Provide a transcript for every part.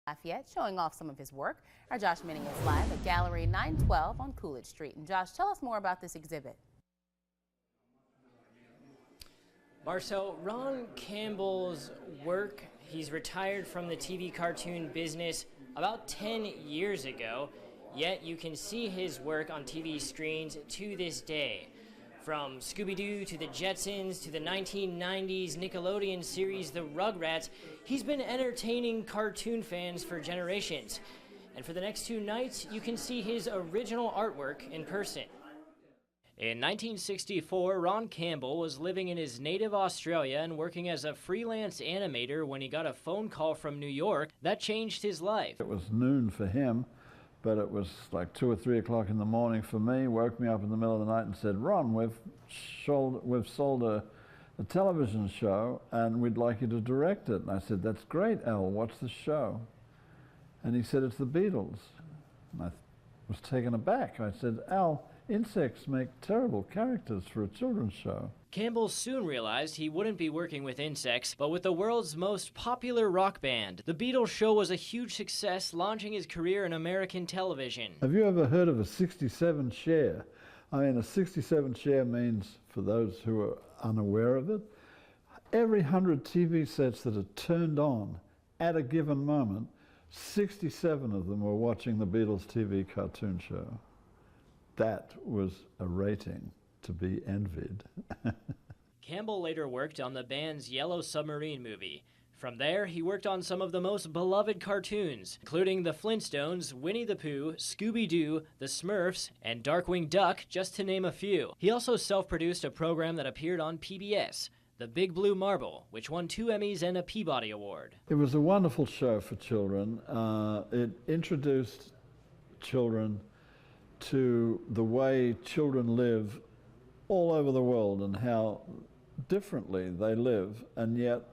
Lafayette, showing off some of his work. Our Josh Meny is live at Gallery 912 on Coolidge Street. And Josh, tell us more about this exhibit. Marcel, Ron Campbell's work, he's retired from the TV cartoon business about 10 years ago, yet you can see his work on TV screens to this day. From Scooby to the Jetsons to the 1990s Nickelodeon series The Rugrats, he's been entertaining cartoon fans for generations. And for the next 2 nights, you can see his original artwork in person. In 1964, Ron Campbell was living in his native Australia and working as a freelance animator when he got a phone call from New York that changed his life. It was noon for him, but it was like 2 or 3 o'clock in the morning for me. Woke me up in the middle of the night and said, "Ron, we've sold a television show and we'd like you to direct it." And I said, "That's great, Al. What's the show?" And he said, "It's the Beatles." And I was taken aback. I said, "Al, insects make terrible characters for a children's show." Campbell soon realized he wouldn't be working with insects, but with the world's most popular rock band. The Beatles show was a huge success, launching his career in American television. Have you ever heard of a 67 share? I mean, a 67 share means, for those who are unaware of it, every 100 TV sets that are turned on at a given moment, 67 of them were watching the Beatles TV cartoon show. That was a rating to be envied. Campbell later worked on the band's Yellow Submarine movie. From there, he worked on some of the most beloved cartoons, including the Flintstones, Winnie the Pooh, Scooby-Doo, the Smurfs, and Darkwing Duck, just to name a few. He also self-produced a program that appeared on PBS, The Big Blue Marble, which won 2 Emmys and a Peabody Award. It was a wonderful show for children. It introduced children to the way children live all over the world and how differently they live, and yet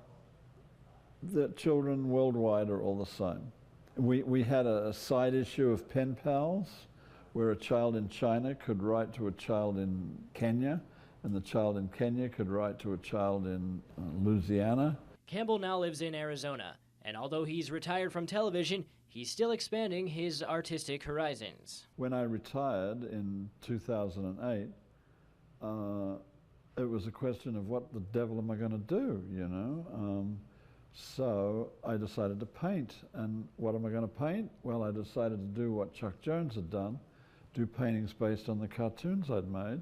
the children worldwide are all the same. We had a side issue of Pen Pals, where a child in China could write to a child in Kenya, and the child in Kenya could write to a child in Louisiana. Campbell now lives in Arizona, and although he's retired from television, he's still expanding his artistic horizons. When I retired in 2008, it was a question of what the devil am I going to do, you know? So I decided to paint. And what am I going to paint? Well, I decided to do what Chuck Jones had done, do paintings based on the cartoons I'd made.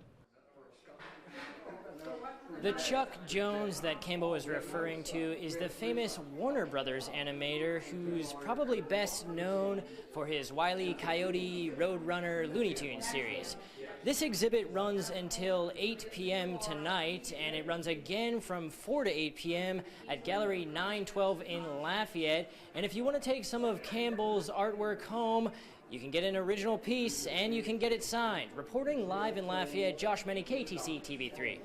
The Chuck Jones that Campbell was referring to is the famous Warner Brothers animator who's probably best known for his Wile E. Coyote Roadrunner Looney Tunes series. This exhibit runs until 8 p.m. tonight, and it runs again from 4 to 8 p.m. at Gallery 912 in Lafayette. And if you want to take some of Campbell's artwork home, you can get an original piece and you can get it signed. Reporting live in Lafayette, Josh Meny, KTC TV3.